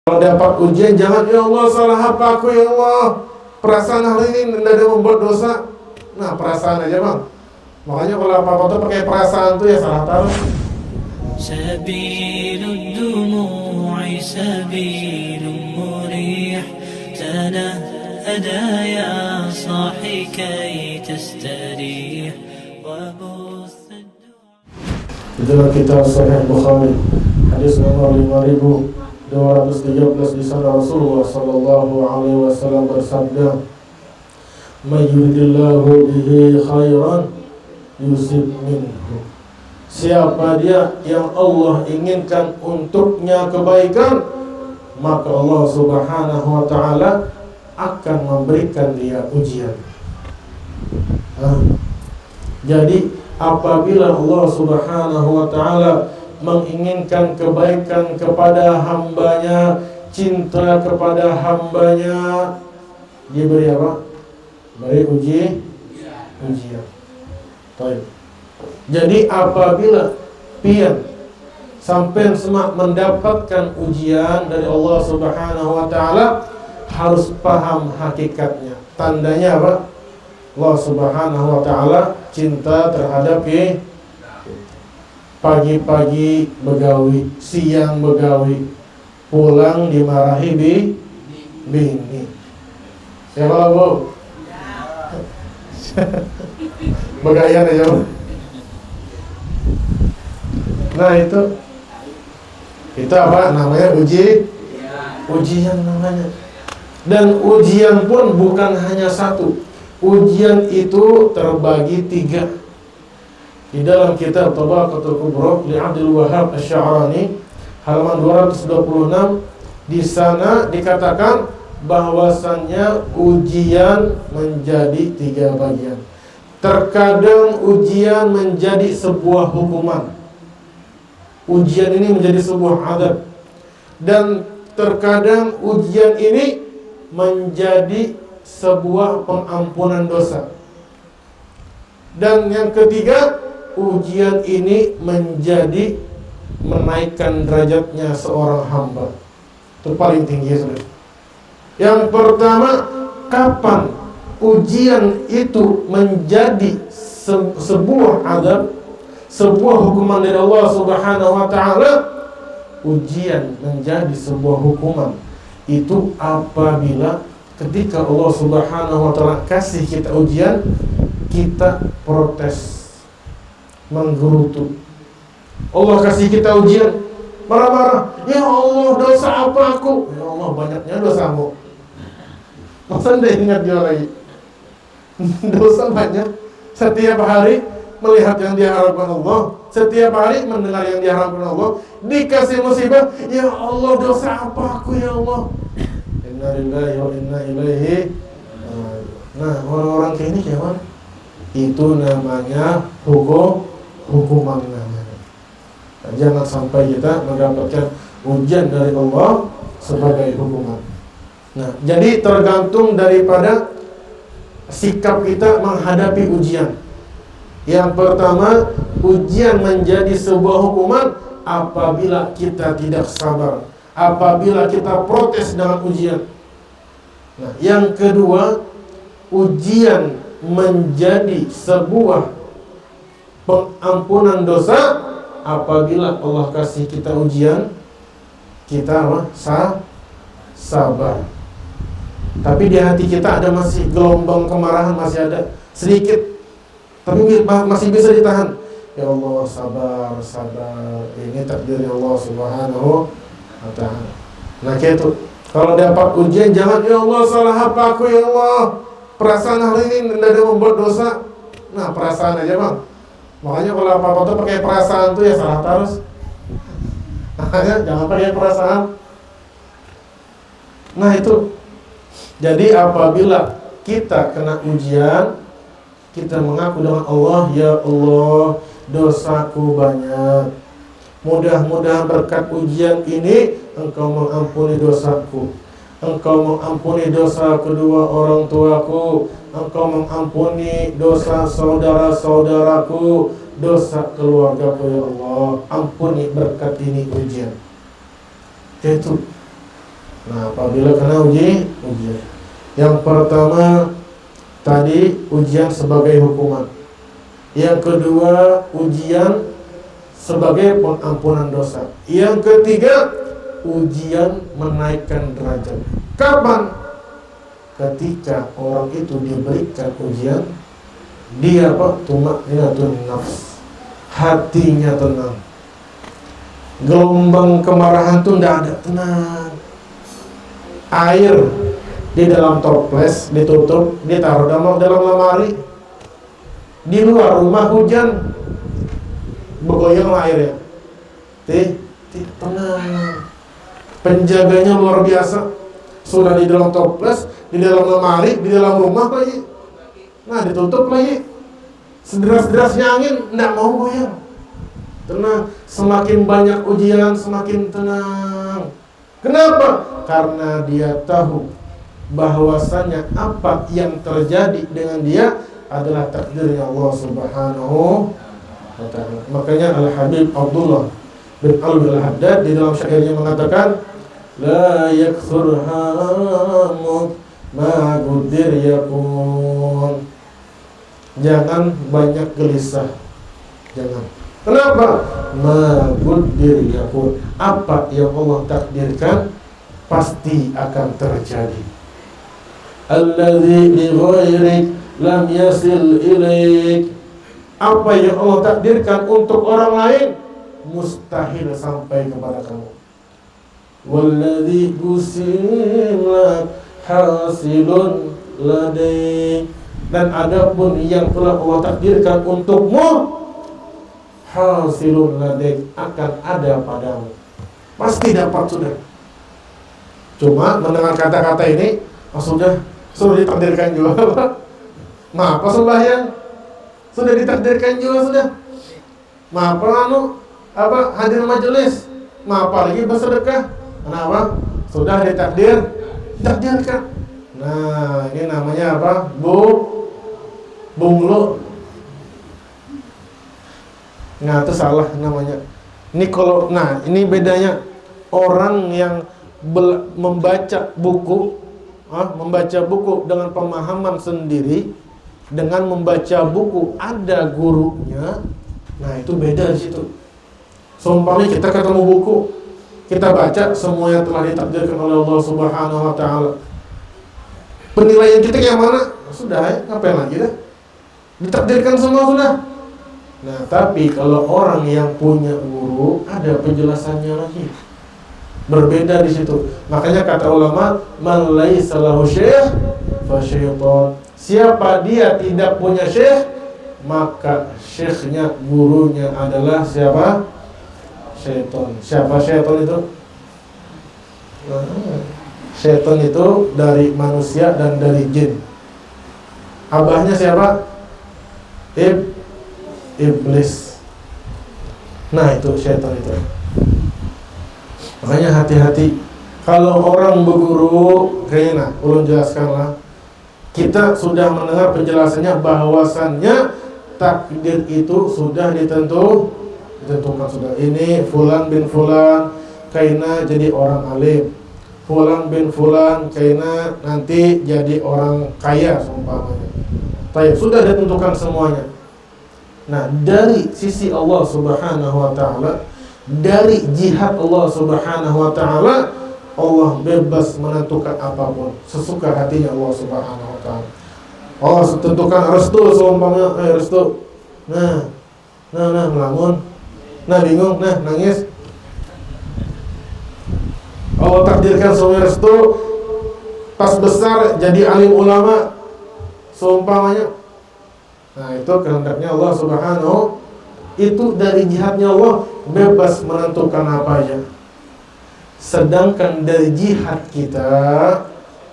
Kalau dapat ujian jangan, ya Allah salah apa aku ya Allah, perasaan hari ini tidak ada membuat dosa. Nah perasaan aja bang. Makanya kalau apa-apa tuh pakai perasaan tuh ya salah taruh. Sabilud dumu'i sabilun murih tanahada ya sahi kay tastarih wa buthad. Dalam kitab Sahih Bukhari hadis nomor 5213 di sana Rasulullah sallallahu alaihi wasallam bersabda, "May yuridillahu bihi khairan yusib minhu." Siapa dia yang Allah inginkan untuknya kebaikan, maka Allah Subhanahu wa taala akan memberikan dia ujian. Jadi apabila Allah Subhanahu wa taala menginginkan kebaikan kepada hambanya, cinta kepada hambanya, dia beri apa? Beri ujian. Baik. Jadi apabila pian sampai semak mendapatkan ujian dari Allah Subhanahu wa taala, harus paham hakikatnya. Tandanya apa? Allah Subhanahu wa taala cinta terhadap pagi-pagi begawi, siang begawi, pulang dimarahi bini. Siapa bu? Begayan aja. Nah itu apa namanya? Ujian namanya. Dan ujian pun bukan hanya satu. Ujian itu terbagi 3. Di dalam kitab Tabaqatul Kubra li Abdul Wahhab Asy-Sya'rani halaman 226, di sana dikatakan bahwasannya ujian menjadi 3 bagian. Terkadang ujian menjadi sebuah hukuman. Ujian ini menjadi sebuah adab. Dan terkadang ujian ini menjadi sebuah pengampunan dosa. Dan yang ketiga, ujian ini menjadi menaikkan derajatnya seorang hamba. Itu paling tinggi sudah. Yang pertama, kapan ujian itu menjadi sebuah adab, sebuah hukuman dari Allah Subhanahu wa taala? Ujian menjadi sebuah hukuman itu apabila ketika Allah Subhanahu wa taala kasih kita ujian, kita protes, menggerutu. Allah kasih kita ujian, marah-marah, ya Allah dosa apa aku? Ya Allah banyaknya dosamu. Masa anda ingat dia lagi? Dosa banyak. Setiap hari melihat yang diharapkan Allah, setiap hari mendengar yang diharapkan Allah, dikasih musibah, ya Allah dosa apa aku ya Allah? Inna lillahi wa inna ilaihi. Nah orang-orang kayak ini kayak mana? Itu namanya hukuman namanya. Nah, jangan sampai kita mendapatkan ujian dari Allah sebagai hukuman. Nah, jadi tergantung daripada sikap kita menghadapi ujian. Yang pertama, ujian menjadi sebuah hukuman apabila kita tidak sabar, apabila kita protes dengan ujian. Nah, yang kedua, ujian menjadi sebuah pengampunan dosa apabila Allah kasih kita ujian, kita apa? Sabar. Tapi di hati kita ada masih gelombang kemarahan, masih ada sedikit, tapi masih bisa ditahan. Ya Allah sabar, ini takdirnya Allah Subhanahu wa ta'ala. Nah kayak itu, kalau dapat ujian jangan, ya Allah salah apa aku ya Allah, perasaan hari ini tidak ada membuat dosa. Nah perasaan aja bang. Makanya kalau apa-apa tuh pakai perasaan tuh ya salah terus. Makanya jangan pakai perasaan. Nah itu. Jadi apabila kita kena ujian, kita mengaku dengan Allah, ya Allah dosaku banyak. Mudah-mudahan berkat ujian ini Engkau mengampuni dosaku, Engkau mengampuni dosa kedua orang tuaku, Engkau mengampuni dosa saudara-saudaraku, dosa keluargaku ya Allah. Ampuni berkat ini ujian. Itu. Nah, apabila kena ujian. Yang pertama tadi ujian sebagai hukuman. Yang kedua ujian sebagai pengampunan dosa. Yang ketiga ujian menaikkan derajat. Kapan? Ketika orang itu diberikan ujian, dia tumakninatun nafs, hatinya tenang. Gelombang kemarahan itu tidak ada, tenang. Air di dalam toples ditutup, ditaruh dalam lemari. Di luar rumah hujan, bergoyang airnya. Tenang. Penjaganya luar biasa. Sudah di dalam toples, di dalam lemari, di dalam rumah lagi. Nah, ditutup lagi. Sederas-derasnya angin, tidak mau goyang. Tenang. Semakin banyak ujian, semakin tenang. Kenapa? Karena dia tahu bahwasannya apa yang terjadi dengan dia adalah takdirnya Allah Subhanahu wa ta'ala. Makanya Al-Habib Abdullah bin Alwi Al-Haddad di dalam syairnya mengatakan, la yakthur hamuk ma gudir yakun. Jangan banyak gelisah. Jangan. Kenapa? Ma gudir yakun. Apa yang Allah takdirkan pasti akan terjadi. Alladzi bi ghairik lam yasil ilaik. Apa yang Allah takdirkan untuk orang lain mustahil sampai kepada kamu. Walladzi busimlak hasilun ladaik. Dan adapun yang telah Allah takdirkan untukmu hasilun ladaik, akan ada padamu. Pasti dapat sudah. Cuma mendengar kata-kata ini, sudah ditakdirkan juga. Maaf sembahyang, sudah ditakdirkan juga sudah. Maaf hadir majelis, maaf lagi bersedekah. Kenapa? Sudah ditakdirkan. Nah, ini namanya apa? Bunglo. Nah, itu salah namanya. Ini bedanya orang yang membaca buku dengan pemahaman sendiri dengan membaca buku ada gurunya. Nah, itu beda di situ. Seumpamanya kita ketemu buku, kita baca semuanya telah ditakdirkan oleh Allah Subhanahu wa ta'ala. Penilaian kita yang mana? Sudah, ngapain lagi dah? Ditakdirkan semua sudah. Nah, tapi kalau orang yang punya guru, ada penjelasannya lagi. Berbeda di situ. Makanya kata ulama, man laisa lahu syekh fa syaitan. Siapa dia tidak punya syekh, maka syekhnya, gurunya adalah siapa? Syaitan. Siapa syaitan itu? Syaitan itu dari manusia dan dari jin. Abahnya siapa? Iblis. Nah, itu syaitan itu. Makanya hati-hati. Kalau orang berguru, kayaknya ulun jelaskanlah. Kita sudah mendengar penjelasannya bahwasannya takdir itu sudah ditentukan sudah. Ini fulan bin fulan kaina jadi orang alim. Fulan bin fulan kaina nanti jadi orang kaya seumpamanya. Sudah ditentukan semuanya. Nah, dari sisi Allah Subhanahu wa ta'ala, dari jihad Allah Subhanahu wa ta'ala, Allah bebas menentukan apapun sesuka hatinya Allah Subhanahu wa ta'ala. Allah tentukan restu seumpamanya, restu. Nah, melamun. Nah, bingung, nangis. Allah takdirkan semuanya restu, pas besar jadi alim ulama seumpamanya. Nah, itu kehendaknya Allah Subhanahu, itu dari jihadnya Allah, bebas menentukan apa aja. Sedangkan dari jihad kita,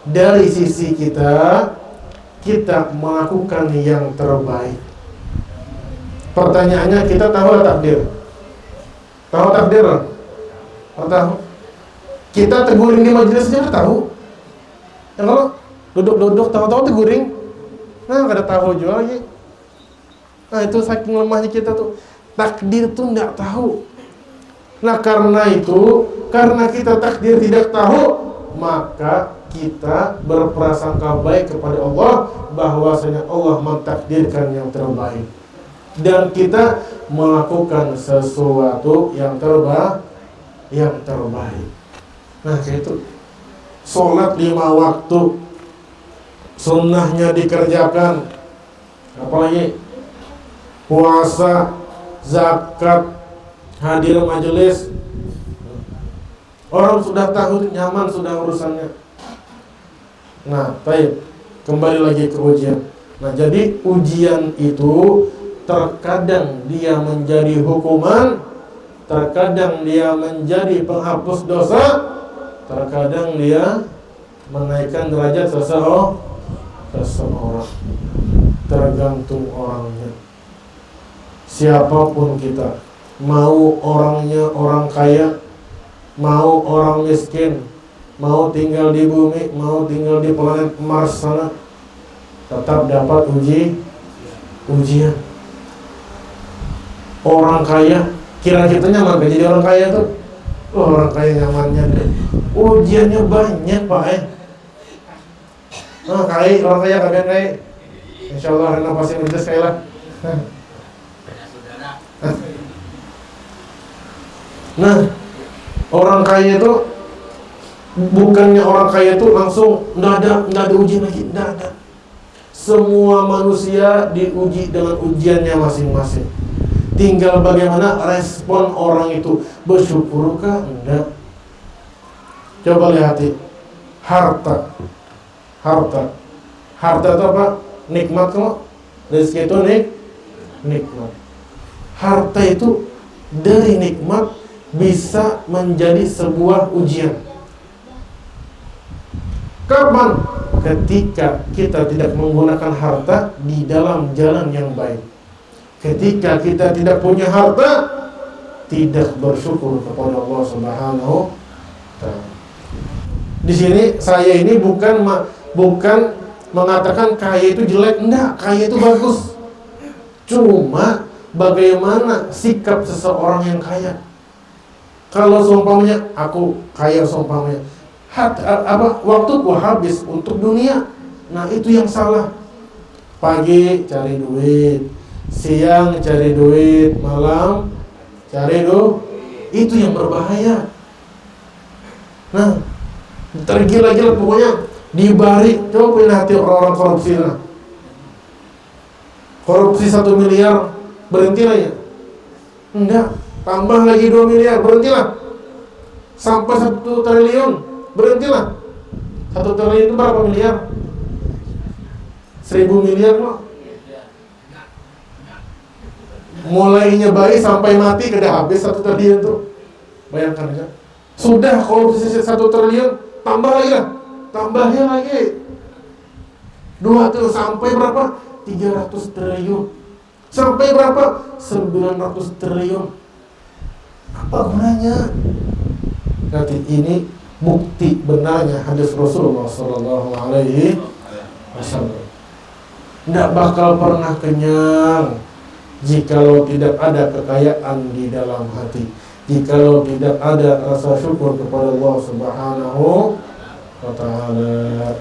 dari sisi kita melakukan yang terbaik. Pertanyaannya, kita tahu takdir? Tahu takdir? Tahu? Kita teguring di majelisnya tahu? Ya kalau duduk tahu-tahu teguring, nah nggak ada tahu juga lagi. Nah, itu saking lemahnya kita tuh. Takdir tuh nggak tahu. Nah, karena kita takdir tidak tahu, maka kita berprasangka baik kepada Allah bahwasanya Allah mentakdirkan yang terbaik, dan kita melakukan sesuatu yang terbaik. Nah, kayak itu. Sholat 5 waktu, sunnahnya dikerjakan, apalagi puasa, zakat, hadir majelis. Orang sudah tahu, nyaman sudah urusannya. Nah, baik, kembali lagi ke ujian. Nah, jadi ujian itu terkadang dia menjadi hukuman, terkadang dia menjadi penghapus dosa, terkadang dia menaikkan derajat seseorang. Tergantung orangnya. Siapapun kita, mau orangnya orang kaya, mau orang miskin, mau tinggal di bumi, mau tinggal di planet Mars sana, tetap dapat ujian. Orang kaya, kira kita nyaman gak jadi orang kaya tuh? Orang kaya nyamannya deh. Ujiannya banyak Pak kaya, orang kaya kalian kaya. Insya Allah renovasi majelis kaya lah. Nah, orang kaya itu bukannya orang kaya itu langsung nggak ada ujian lagi, nggak ada. Semua manusia diuji dengan ujiannya masing-masing. Tinggal bagaimana respon orang itu, bersyukurkah enggak? Coba lihat harta itu apa? Nikmat kok. Rezeki itu nikmat. Harta itu dari nikmat bisa menjadi sebuah ujian. Kapan? Ketika kita tidak menggunakan harta di dalam jalan yang baik. Ketika kita tidak punya harta, tidak bersyukur kepada Allah Subhanahu wa Ta'ala. Di sini saya ini bukan mengatakan kaya itu jelek, enggak, kaya itu bagus. Cuma bagaimana sikap seseorang yang kaya. Kalau seumpamanya aku kaya, seumpamanya waktuku habis untuk dunia, nah itu yang salah. Pagi cari duit, siang cari duit, malam cari duit, itu yang berbahaya. Nah, tergila-gila pokoknya dibalik. Coba punya hati orang-orang korupsi lah. Korupsi 1 miliar, berhentilah ya? Enggak, tambah lagi 2 miliar, berhentilah. Sampai 1 triliun, berhentilah. 1 triliun itu berapa miliar? 1000 miliar loh. Mulainya baik sampai mati kada habis 1 triliun tuh. Bayangkan aja. Sudah korupsi 1 triliun, tambah lagi lah. Tambahnya lagi 2 triliun sampai berapa? 300 triliun. Sampai berapa? 900 triliun. Apa gunanya? Nanti ini bukti benarnya hadis Rasulullah sallallahu alaihi wasallam. Tidak bakal pernah kenyang jikalau tidak ada kekayaan di dalam hati, jikalau tidak ada rasa syukur kepada Allah Subhanahu wa Ta'ala.